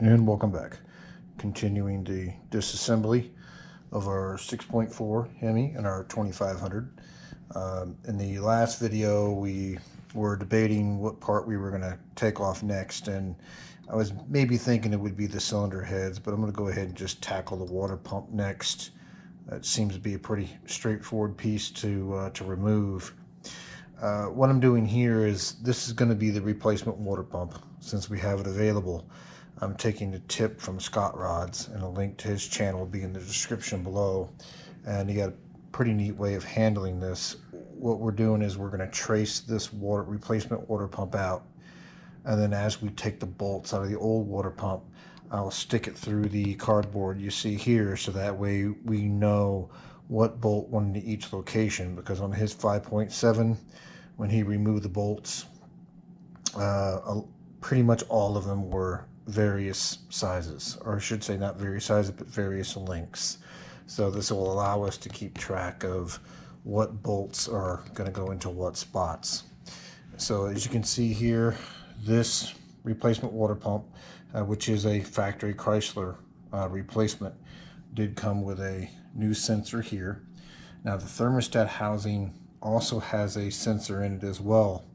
And welcome back. Continuing the disassembly of our 6.4 Hemi and our 2500. In the last video, we were debating what part we were going to take off next, and I was maybe thinking it would be the cylinder heads, but I'm going to go ahead and just tackle the water pump next. That seems to be a pretty straightforward piece to remove. What I'm doing here is this is going to be the replacement water pump since we have it available. I'm taking the tip from Scott Rods, and a link to his channel will be in the description below. And he got a pretty neat way of handling this. What we're doing is we're going to trace this replacement water pump out, and then as we take the bolts out of the old water pump, I'll stick it through the cardboard you see here, so that way we know what bolt went into each location. Because on his 5.7, when he removed the bolts, pretty much all of them were various sizes, or I should say not various sizes, but various lengths. So this will allow us to keep track of what bolts are going to go into what spots. So as you can see here, this replacement water pump, which is a factory Chrysler replacement, did come with a new sensor here. Now the thermostat housing also has a sensor in it as well,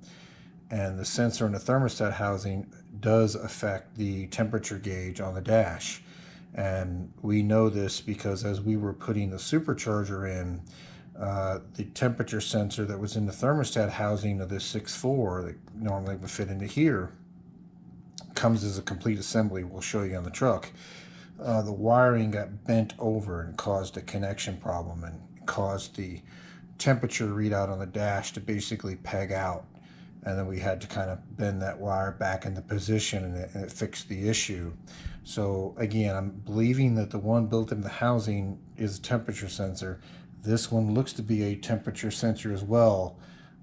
and the sensor in the thermostat housing does affect the temperature gauge on the dash. And we know this because as we were putting the supercharger in, the temperature sensor that was in the thermostat housing of this 6.4 that normally would fit into here comes as a complete assembly. We'll show you on the truck. The wiring got bent over and caused a connection problem and caused the temperature readout on the dash to basically peg out. And then we had to kind of bend that wire back into position, and it fixed the issue. So again, I'm believing that the one built in the housing is a temperature sensor. This one looks to be a temperature sensor as well.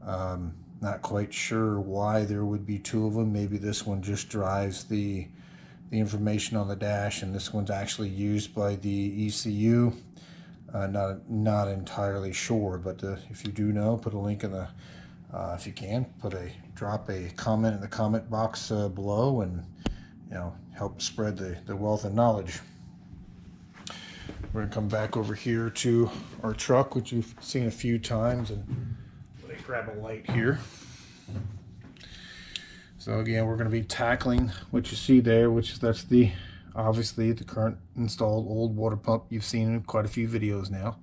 Not quite sure why there would be two of them. Maybe this one just drives the information on the dash, and this one's actually used by the ECU. Not entirely sure, but if you do know, put a link in the if you can, drop a comment in the comment box below, and help spread the wealth of knowledge. We're gonna come back over here to our truck, which you've seen a few times, and let me grab a light here. So again, we're going to be tackling what you see there, that's obviously the current installed old water pump. You've seen in quite a few videos now.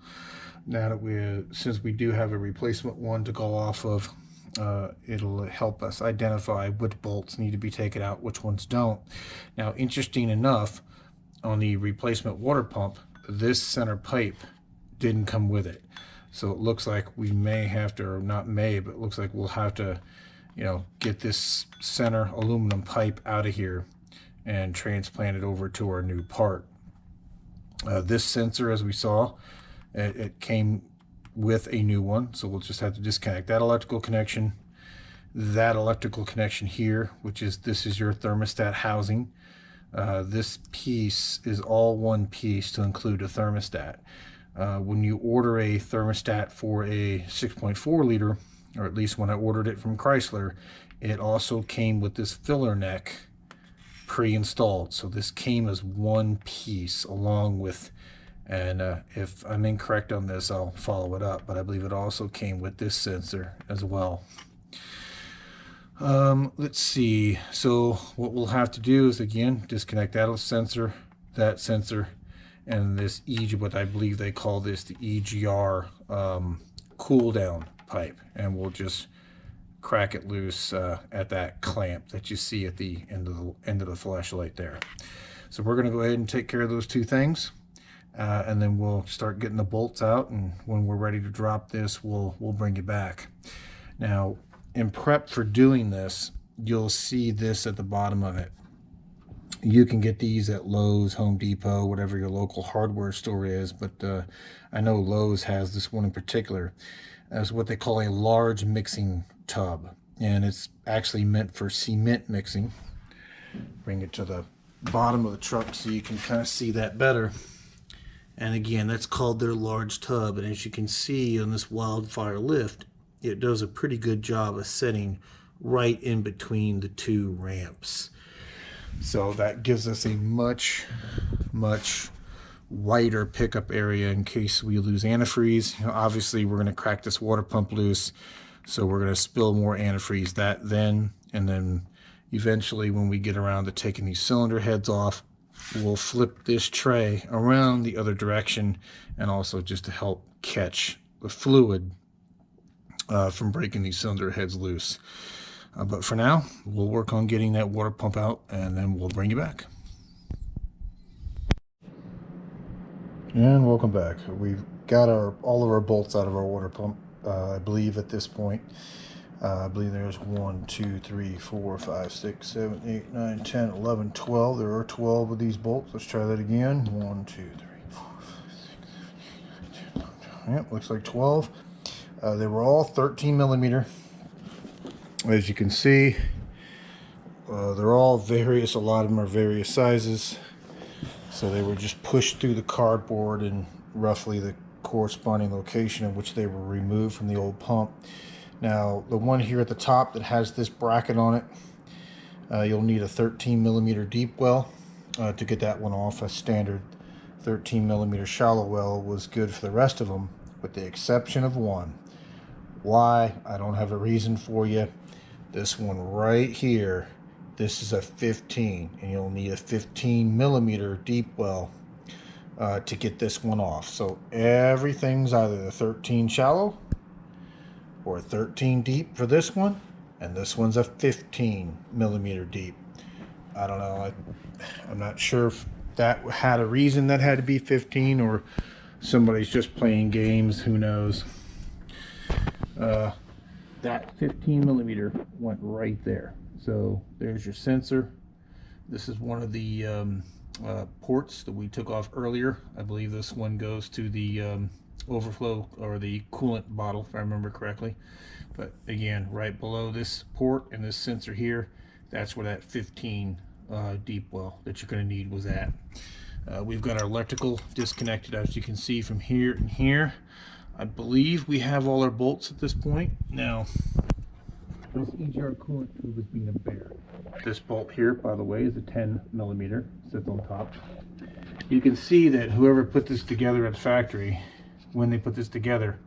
Now that since we do have a replacement one to go off of, it'll help us identify which bolts need to be taken out, which ones don't. Now, interesting enough, on the replacement water pump, this center pipe didn't come with it. So it looks like we may have to, or not may, but it looks like we'll have to, get this center aluminum pipe out of here and transplant it over to our new part. This sensor, as we saw, it came with a new one, so we'll just have to disconnect that electrical connection here, this is your thermostat housing. This piece is all one piece to include a thermostat. When you order a thermostat for a 6.4 liter, or at least when I ordered it from Chrysler, it also came with this filler neck pre-installed. So this came as one piece along with, and if I'm incorrect on this, I'll follow it up, but I believe it also came with this sensor as well. Let's see. So what we'll have to do is, again, disconnect that sensor, and this what I believe they call this the EGR cool down pipe, and we'll just crack it loose at that clamp that you see at the end of the flashlight there. So we're going to go ahead and take care of those two things, and then we'll start getting the bolts out, and when we're ready to drop this, we'll bring you back. Now, in prep for doing this, you'll see this at the bottom of it. You can get these at Lowe's, Home Depot, whatever your local hardware store is, but I know Lowe's has this one in particular as what they call a large mixing tub, and it's actually meant for cement mixing. Bring it to the bottom of the truck so you can kind of see that better. And again, that's called their large tub, and as you can see on this wildfire lift, it does a pretty good job of setting right in between the two ramps. So that gives us a much wider pickup area in case we lose antifreeze. Obviously, we're going to crack this water pump loose, so we're going to spill more antifreeze and then eventually when we get around to taking these cylinder heads off, we'll flip this tray around the other direction, and also just to help catch the fluid from breaking these cylinder heads loose. But for now, we'll work on getting that water pump out, and then we'll bring you back. And welcome back. We've got all of our bolts out of our water pump, I believe at this point. I believe there's 1, 2, 3, 4, 5, 6, 7, 8, 9, 10, 11, 12. There are 12 of these bolts. Let's try that again. 1, 2, 3, 4, 5, 6, 7, 8, 9, 10. Yep, looks like 12. They were all 13 millimeter. As you can see, they're all a lot of them are various sizes. So they were just pushed through the cardboard in roughly the corresponding location in which they were removed from the old pump. Now, the one here at the top that has this bracket on it, you'll need a 13 millimeter deep well to get that one off. A standard 13 millimeter shallow well was good for the rest of them, with the exception of one. Why? I don't have a reason for you. This one right here, this is a 15, and you'll need a 15 millimeter deep well to get this one off. So everything's either the 13 shallow or 13 deep for this one, and this one's a 15 millimeter deep. I don't know, I'm not sure if that had a reason that had to be 15, or somebody's just playing games, who knows. That 15 millimeter went right there. So there's your sensor. This is one of the ports that we took off earlier. I believe this one goes to the overflow or the coolant bottle, if I remember correctly. But again, right below this port and this sensor here, that's where that 15 deep well that you're going to need was at. We've got our electrical disconnected, as you can see from here and here. I believe we have all our bolts at this point. Now, this EGR coolant tube is being a bear. This bolt here, by the way, is a 10 millimeter, sits on top. You can see that whoever put this together at the factory, when they put this together,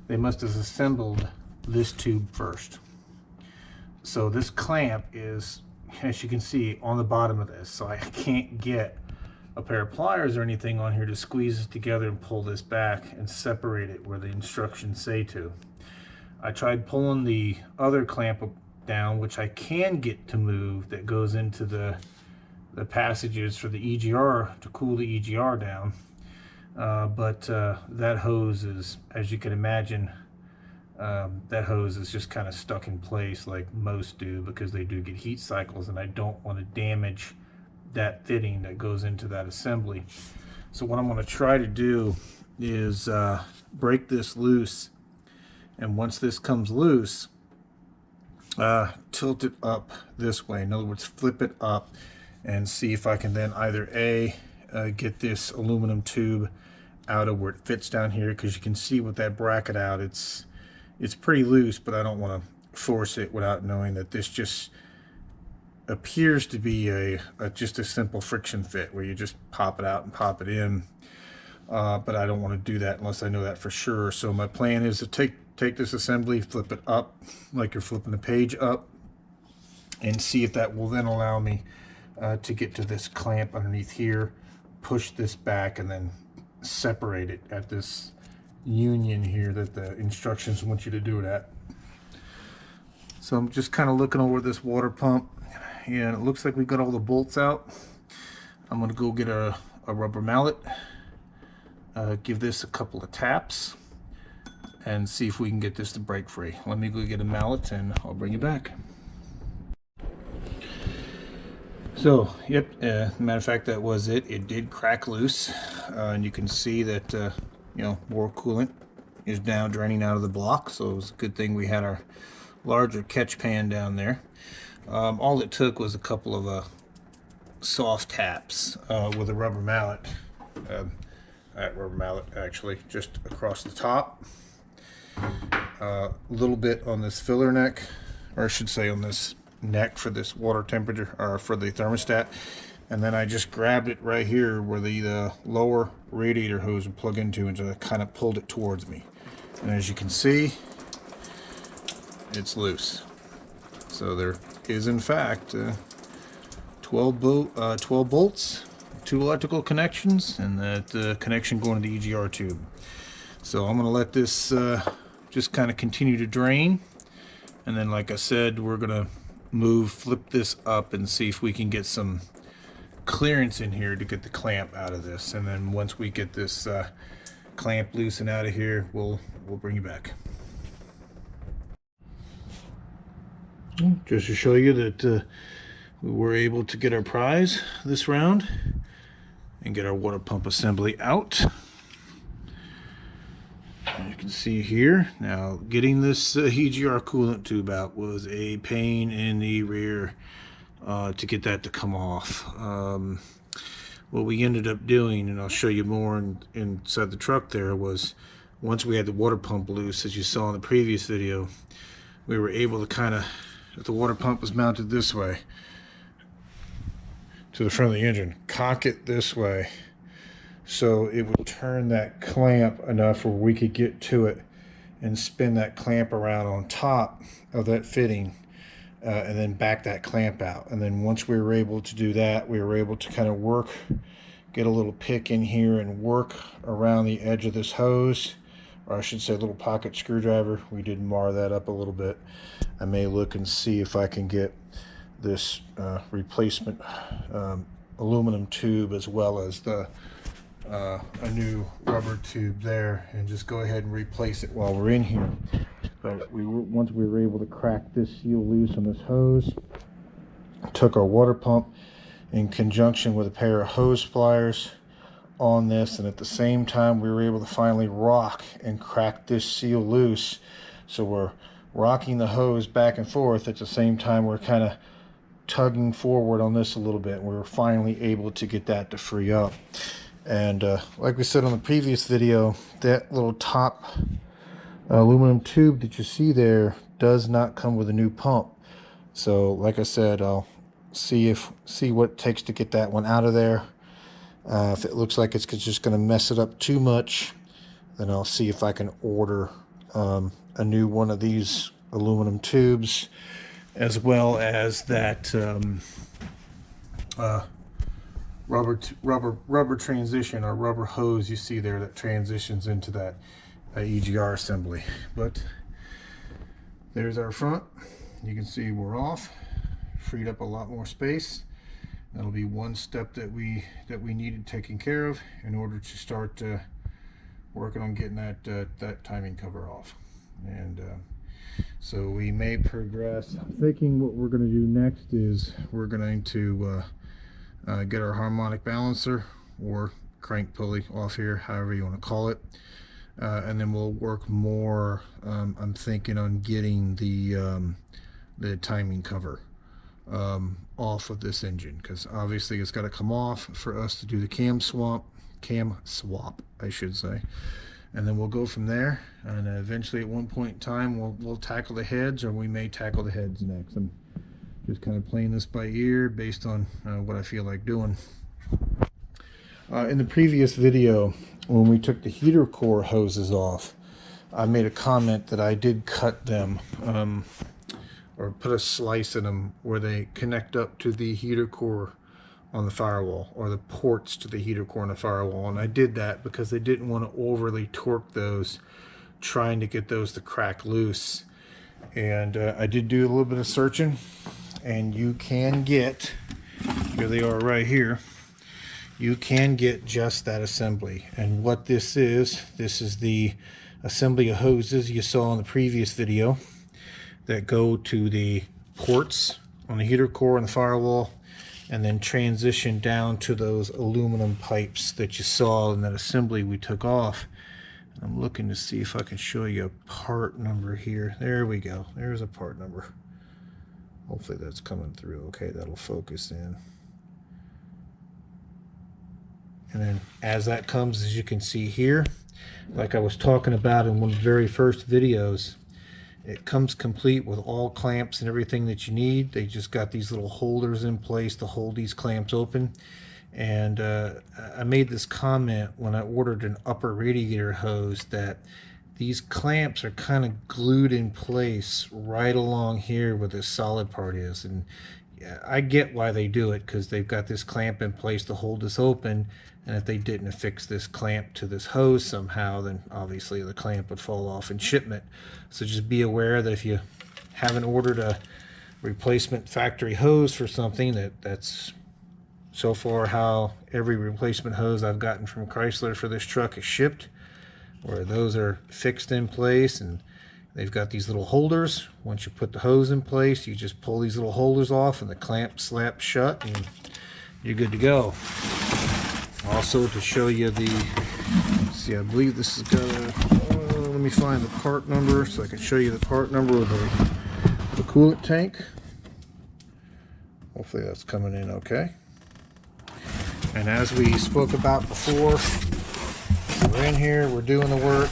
they must have assembled this tube first. So this clamp is, as you can see, on the bottom of this. So I can't get a pair of pliers or anything on here to squeeze this together and pull this back and separate it where the instructions say to. I tried pulling the other clamp down, which I can get to move, that goes into the passages for the EGR to cool the EGR down. But that hose is, as you can imagine, that hose is just kind of stuck in place like most do, because they do get heat cycles, and I don't want to damage that fitting that goes into that assembly. So what I'm going to try to do is break this loose, and once this comes loose, tilt it up this way. In other words, flip it up and see if I can then either get this aluminum tube out of where it fits down here, because you can see with that bracket out, it's pretty loose, but I don't want to force it without knowing that this just appears to be just a simple friction fit where you just pop it out and pop it in. But I don't want to do that unless I know that for sure. So my plan is to take this assembly, flip it up like you're flipping the page up, and see if that will then allow me to get to this clamp underneath here, push this back, and then separate it at this union here that the instructions want you to do it at. So I'm just kind of looking over this water pump, and it looks like we've got all the bolts out. I'm going to go get a rubber mallet, give this a couple of taps, and see if we can get this to break free. Let me go get a mallet and I'll bring you back. So, yep, matter of fact, that was it. It did crack loose, and you can see that, you know, more coolant is now draining out of the block. So it was a good thing we had our larger catch pan down there. All it took was a couple of soft taps with a rubber mallet. That rubber mallet actually just across the top, a little bit on this filler neck, or I should say on this neck for this water temperature, or for the thermostat. And then I just grabbed it right here where the lower radiator hose would plug into, and just kind of pulled it towards me. And as you can see, it's loose. So there is in fact 12 bolts, 2 electrical connections, and that connection going to the EGR tube. So I'm going to let this just kind of continue to drain, and then like I said, we're going to flip this up and see if we can get some clearance in here to get the clamp out of this. And then once we get this clamp loose and out of here, we'll bring you back. Just to show you that we were able to get our prize this round and get our water pump assembly out. You can see here, now getting this EGR coolant tube out was a pain in the rear to get that to come off. What we ended up doing, and I'll show you more inside the truck there, was once we had the water pump loose, as you saw in the previous video, we were able to kind of, if the water pump was mounted this way to the front of the engine, cock it this way so it would turn that clamp enough where we could get to it and spin that clamp around on top of that fitting, and then back that clamp out. And then once we were able to do that, we were able to kind of get a little pick in here and work around the edge of this hose, or I should say a little pocket screwdriver. We did mar that up a little bit. I may look and see if I can get this replacement aluminum tube, as well as a new rubber tube there, and just go ahead and replace it while we're in here. But once we were able to crack this seal loose on this hose, took our water pump in conjunction with a pair of hose pliers on this, and at the same time we were able to finally rock and crack this seal loose. So we're rocking the hose back and forth at the same time we're kind of tugging forward on this a little bit. We were finally able to get that to free up. And like we said on the previous video, that little top aluminum tube that you see there does not come with a new pump. So like I said, I'll see what it takes to get that one out of there. If it looks like it's just going to mess it up too much, then I'll see if I can order a new one of these aluminum tubes, as well as that rubber transition, or rubber hose you see there that transitions into that EGR assembly. But there's our front. You can see we're off, freed up a lot more space. That'll be one step that we needed taken care of in order to start working on getting that timing cover off. And so we may progress. I'm thinking what we're going to do next is we're going to get our harmonic balancer or crank pulley off here, however you want to call it, and then we'll work more. I'm thinking on getting the timing cover off of this engine, because obviously it's got to come off for us to do the cam swap, I should say. And then we'll go from there, and eventually at one point in time we'll tackle the heads, or we may tackle the heads next. I'm just kind of playing this by ear based on what I feel like doing. In the previous video, when we took the heater core hoses off, I made a comment that I did cut them, or put a slice in them where they connect up to the heater core on the firewall, or the ports to the heater core on the firewall. And I did that because I didn't want to overly torque those, trying to get those to crack loose. And I did do a little bit of searching, and you can get, here they are right here, you can get just that assembly. And what this is the assembly of hoses you saw in the previous video that go to the ports on the heater core and the firewall, and then transition down to those aluminum pipes that you saw in that assembly we took off. And I'm looking to see if I can show you a part number here. There we go. There's a part number. Hopefully that's coming through. Okay, that'll focus in. And then as that comes, as you can see here, like I was talking about in one of the very first videos, It comes complete with all clamps and everything that you need. They just got these little holders in place to hold these clamps open. And I made this comment when I ordered an upper radiator hose that these clamps are kind of glued in place right along here where the solid part is. And I get why they do it, because they've got this clamp in place to hold this open, and if they didn't affix this clamp to this hose somehow, then obviously the clamp would fall off in shipment. So just be aware that if you haven't ordered a replacement factory hose for something, that's so far how every replacement hose I've gotten from Chrysler for this truck is shipped, where those are fixed in place and they've got these little holders. Once you put the hose in place, you just pull these little holders off and the clamp slaps shut and you're good to go. Also, to show you see, I believe this is gonna, let me find the part number so I can show you the part number of the coolant tank. Hopefully that's coming in okay. And as we spoke about before, we're in here, we're doing the work.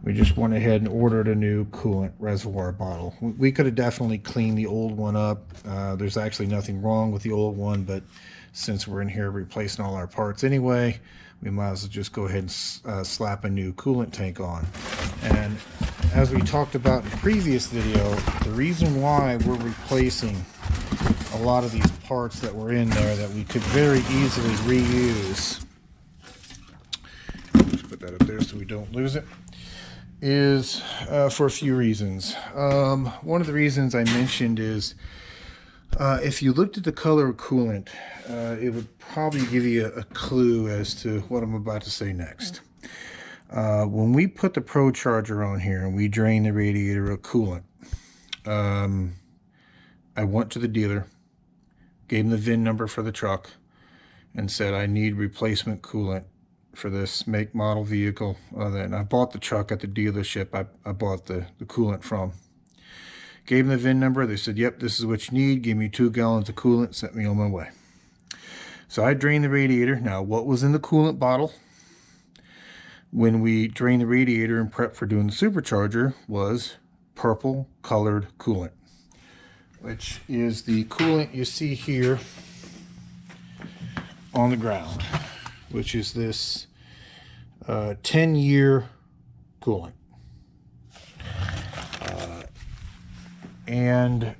We just went ahead and ordered a new coolant reservoir bottle. We could have definitely cleaned the old one up. There's actually nothing wrong with the old one, but since we're in here replacing all our parts anyway, we might as well just go ahead and slap a new coolant tank on. And as we talked about in the previous video, the reason why we're replacing a lot of these parts that were in there that we could very easily reuse, just put that up there so we don't lose it, is for a few reasons. One of the reasons I mentioned is if you looked at the color of coolant, it would probably give you a clue as to what I'm about to say next. When we put the Pro Charger on here and we drain the radiator of coolant, I went to the dealer, gave him the VIN number for the truck, and said I need replacement coolant for this make model vehicle. And I bought the truck at the dealership I bought the coolant from. Gave them the VIN number. They said, yep, this is what you need. Give me 2 gallons of coolant, sent me on my way. So I drained the radiator. Now, what was in the coolant bottle when we drained the radiator and prepped for doing the supercharger was purple colored coolant, which is the coolant you see here on the ground, which is this 10-year coolant. And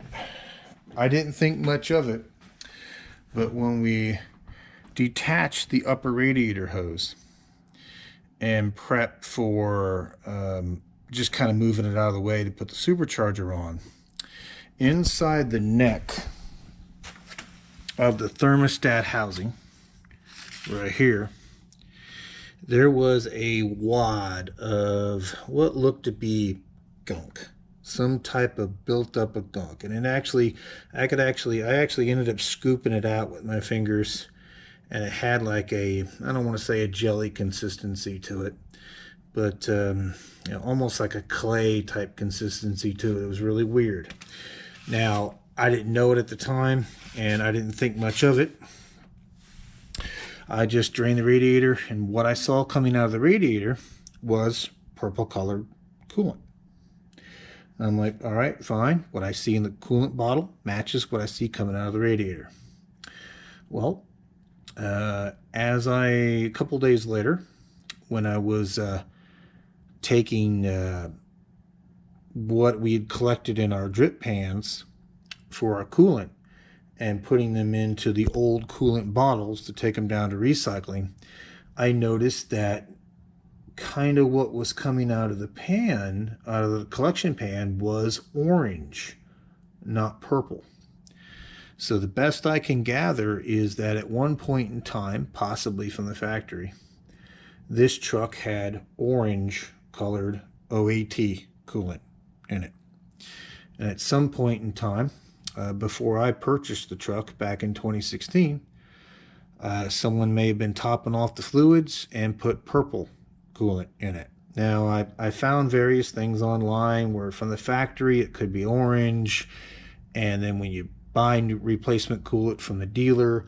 I didn't think much of it, but when we detached the upper radiator hose and prepped for just kind of moving it out of the way to put the supercharger on, inside the neck of the thermostat housing right here, there was a wad of what looked to be gunk, some type of built up of gunk. And it actually, I actually ended up scooping it out with my fingers, and it had like a, I don't want to say a jelly consistency to it, but you know, almost like a clay type consistency to it. It was really weird. Now, I didn't know it at the time, and I didn't think much of it. I just drained the radiator, and what I saw coming out of the radiator was purple colored coolant. I'm like, all right, fine. What I see in the coolant bottle matches what I see coming out of the radiator. Well, a couple days later, when I was taking what we had collected in our drip pans for our coolant and putting them into the old coolant bottles to take them down to recycling, I noticed that kind of what was coming out of the pan, out of the collection pan, was orange, not purple. So the best I can gather is that at one point in time, possibly from the factory, this truck had orange colored OAT coolant in it. And at some point in time, before I purchased the truck back in 2016, someone may have been topping off the fluids and put purple coolant in it. Now, I found various things online where from the factory it could be orange, and then when you buy new replacement coolant from the dealer,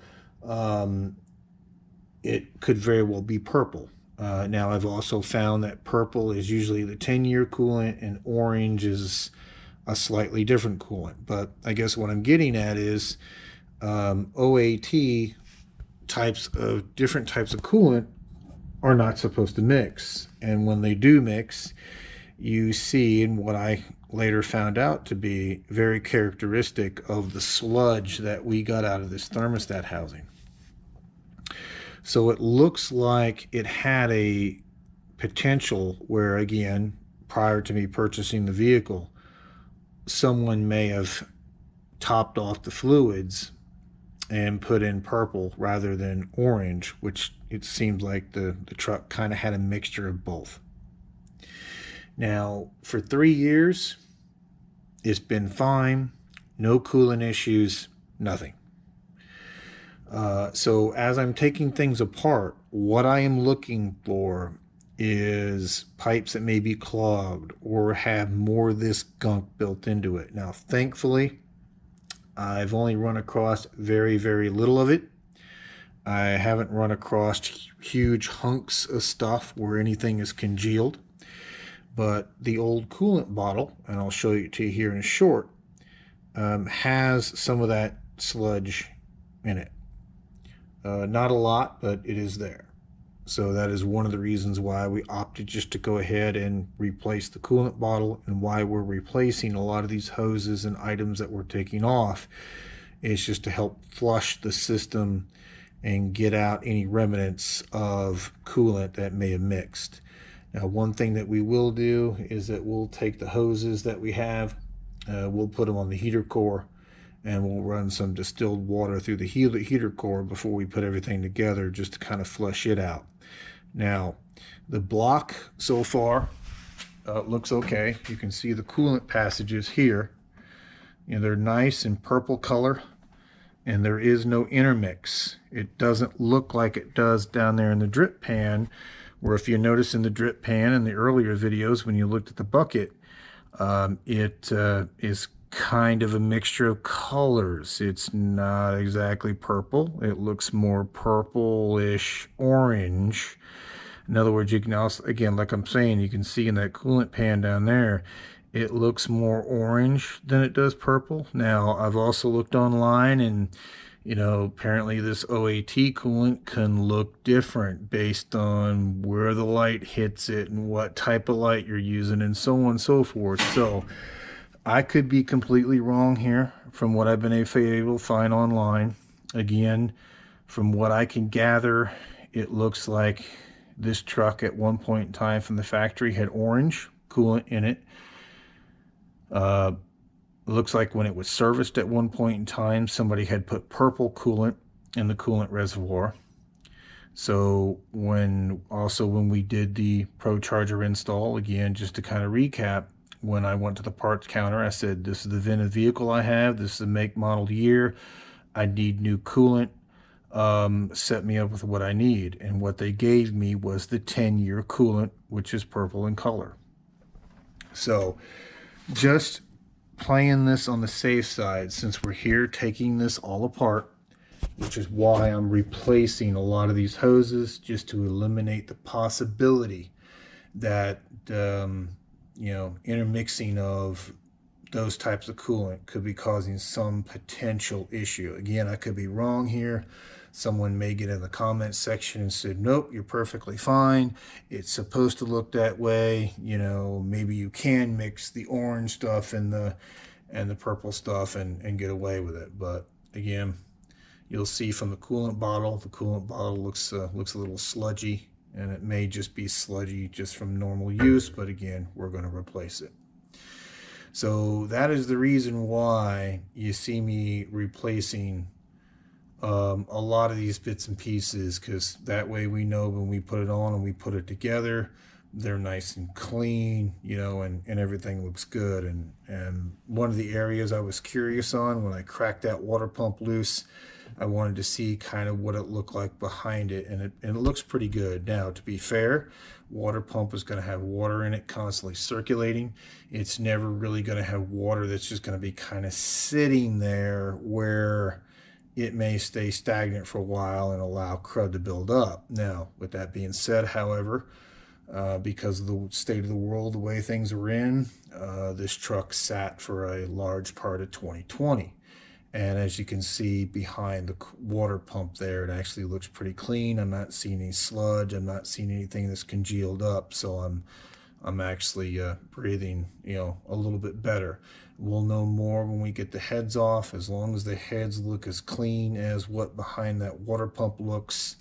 it could very well be purple. Now I've also found that purple is usually the 10-year coolant and orange is a slightly different coolant. But I guess what I'm getting at is OAT different types of coolant are not supposed to mix. And when they do mix, you see in what I later found out to be very characteristic of the sludge that we got out of this thermostat housing. So it looks like it had a potential where, again, prior to me purchasing the vehicle, someone may have topped off the fluids and put in purple rather than orange, which it seemed like the truck kind of had a mixture of both. Now, for 3 years, it's been fine. No coolant issues, nothing. So as I'm taking things apart, what I am looking for is pipes that may be clogged or have more of this gunk built into it. Now, thankfully, I've only run across very, very little of it. I haven't run across huge hunks of stuff where anything is congealed. But the old coolant bottle, and I'll show it to you here in a short, has some of that sludge in it. Not a lot, but it is there. So that is one of the reasons why we opted just to go ahead and replace the coolant bottle, and why we're replacing a lot of these hoses and items that we're taking off. It's just to help flush the system and get out any remnants of coolant that may have mixed. Now, one thing that we will do is that we'll take the hoses that we have, we'll put them on the heater core, and we'll run some distilled water through the heater core before we put everything together, just to kind of flush it out. Now, the block so far looks okay. You can see the coolant passages here. You know, they're nice in purple color, and there is no intermix. It doesn't look like it does down there in the drip pan, where if you notice in the drip pan in the earlier videos when you looked at the bucket, it is kind of a mixture of colors. It's not exactly purple. It looks more purplish orange. In other words, you can also, again, like I'm saying, you can see in that coolant pan down there, it looks more orange than it does purple. Now, I've also looked online, and you know, apparently this OAT coolant can look different based on where the light hits it and what type of light you're using and so on and so forth. So I could be completely wrong here from what I've been able to find online. Again, from what I can gather, it looks like this truck at one point in time from the factory had orange coolant in it. Looks like when it was serviced at one point in time, somebody had put purple coolant in the coolant reservoir. So when we did the Pro Charger install, again, just to kind of recap, when I went to the parts counter, I said, this is the VIN of vehicle I have, this is the make, model, year, I need new coolant, set me up with what I need. And what they gave me was the 10-year coolant, which is purple in color. So just playing this on the safe side, since we're here taking this all apart, which is why I'm replacing a lot of these hoses, just to eliminate the possibility that you know, intermixing of those types of coolant could be causing some potential issue. Again, I could be wrong here. Someone may get in the comment section and said, nope, you're perfectly fine, it's supposed to look that way. You know, maybe you can mix the orange stuff and the purple stuff and get away with it. But again, you'll see from the coolant bottle looks a little sludgy, and it may just be sludgy just from normal use, but again, we're going to replace it. So that is the reason why you see me replacing a lot of these bits and pieces, because that way we know when we put it on and we put it together, they're nice and clean, you know, and everything looks good. And one of the areas I was curious on, when I cracked that water pump loose, I wanted to see kind of what it looked like behind it, and it looks pretty good. Now, to be fair, water pump is going to have water in it constantly circulating. It's never really going to have water that's just going to be kind of sitting there where it may stay stagnant for a while and allow crud to build up. Now, with that being said, however, because of the state of the world, the way things are in, this truck sat for a large part of 2020. And as you can see behind the water pump there, it actually looks pretty clean. I'm not seeing any sludge. I'm not seeing anything that's congealed up. So I'm actually breathing, a little bit better. We'll know more when we get the heads off. As long as the heads look as clean as what behind that water pump looks,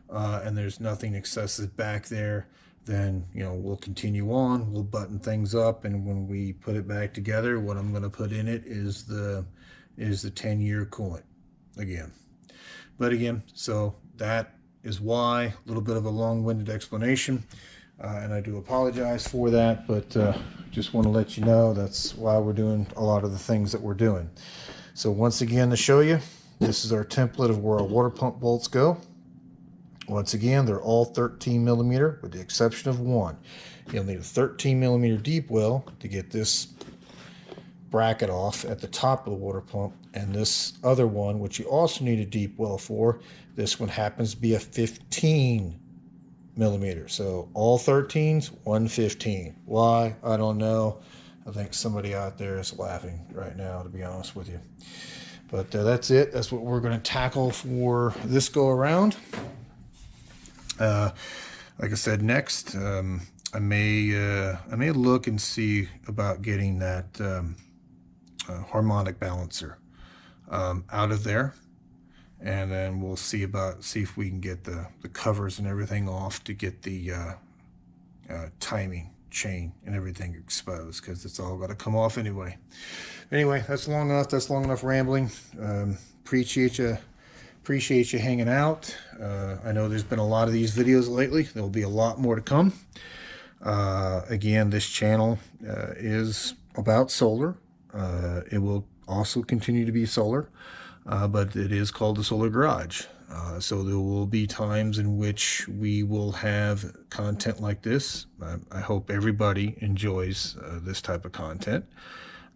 and there's nothing excessive back there, then we'll continue on. We'll button things up, and when we put it back together, what I'm going to put in it is the 10-year coolant again. But again, so that is why, a little bit of a long-winded explanation, and I do apologize for that, but just want to let you know that's why we're doing a lot of the things that we're doing. So once again, to show you, this is our template of where our water pump bolts go. Once again, they're all 13 millimeter with the exception of one. You'll need a 13 millimeter deep well to get this bracket off at the top of the water pump, and this other one, which you also need a deep well for, this one happens to be a 15 millimeter. So all 13s, 115. Why? I don't know. I think somebody out there is laughing right now, to be honest with you. But that's it. That's what we're going to tackle for this go around. Like I said, next I may look and see about getting that harmonic balancer out of there, and then we'll see if we can get the covers and everything off to get the timing chain and everything exposed, because it's all got to come off anyway. Anyway, that's long enough rambling. Appreciate you hanging out. I know there's been a lot of these videos lately. There'll be a lot more to come. Again, this channel is about solar. It will also continue to be solar, but it is called the Solar Garage. So there will be times in which we will have content like this. I hope everybody enjoys this type of content.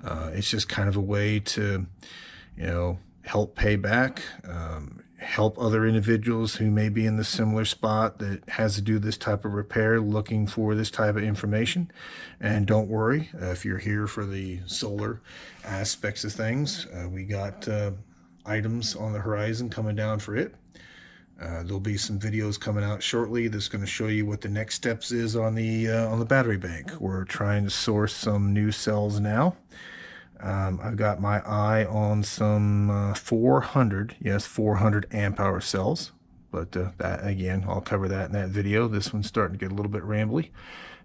It's just kind of a way to, help pay back, help other individuals who may be in the similar spot that has to do this type of repair, looking for this type of information. And don't worry, if you're here for the solar aspects of things, we got items on the horizon coming down for it. There'll be some videos coming out shortly that's going to show you what the next steps is on the battery bank. We're trying to source some new cells now. I've got my eye on some 400 amp hour cells, but that again, I'll cover that in that video. This one's starting to get a little bit rambly,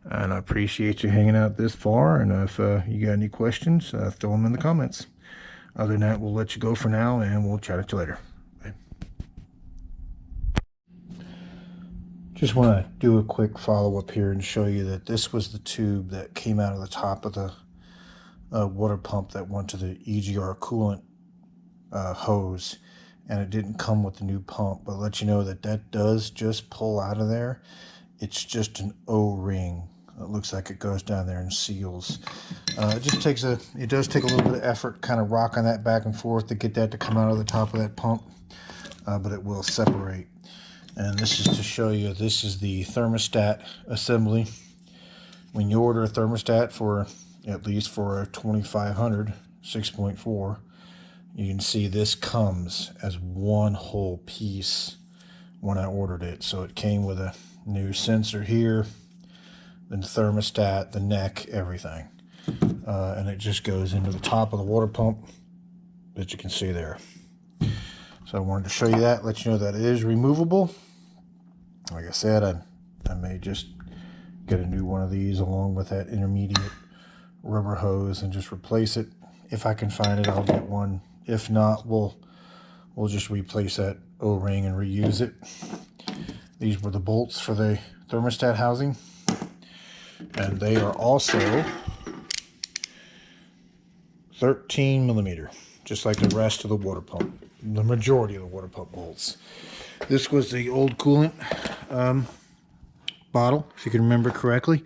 and I appreciate you hanging out this far. And if you got any questions, throw them in the comments. Other than that, we'll let you go for now, and we'll chat at you later. Bye. Just want to do a quick follow-up here and show you that this was the tube that came out of the top of the water pump that went to the EGR coolant hose, and it didn't come with the new pump. But let you know that does just pull out of there. It's just an O-ring. It looks like it goes down there and seals. It does take a little bit of effort kind of rocking that back and forth to get that to come out of the top of that pump, but it will separate. And this is to show you, this is the Thermostat Assembly. When you order a thermostat for, at least for a 2500 6.4, you can see this comes as one whole piece when I ordered it. So it came with a new sensor here, the thermostat, the neck, everything. And it just goes into the top of the water pump that you can see there. So I wanted to show you that, let you know that it is removable. Like I said, I may just get a new one of these along with that intermediate rubber hose and just replace it. If I can find it, I'll get one. If not, we'll just replace that O-ring and reuse it. These were the bolts for the thermostat housing, and they are also 13 millimeter, just like the rest of the water pump, the majority of the water pump bolts. This was the old coolant bottle, if you can remember correctly.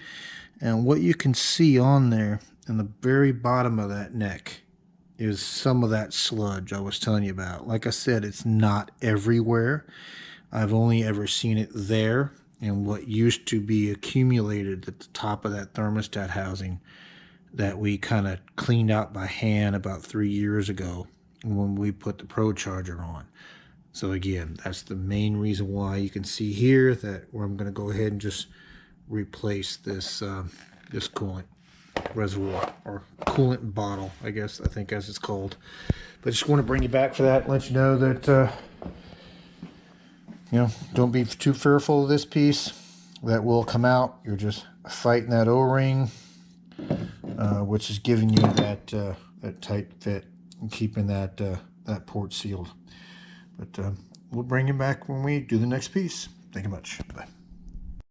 And what you can see on there in the very bottom of that neck is some of that sludge I was telling you about. Like I said, it's not everywhere. I've only ever seen it there and what used to be accumulated at the top of that thermostat housing that we kind of cleaned out by hand about 3 years ago when we put the Pro Charger on. So again, that's the main reason why you can see here that where I'm going to go ahead and just replace this this coolant reservoir, or coolant bottle, I think as it's called. But just want to bring you back for that, let you know that don't be too fearful of this piece. That will come out. You're just fighting that O-ring, which is giving you that that tight fit and keeping that that port sealed. But we'll bring you back when we do the next piece. Thank you much. Bye.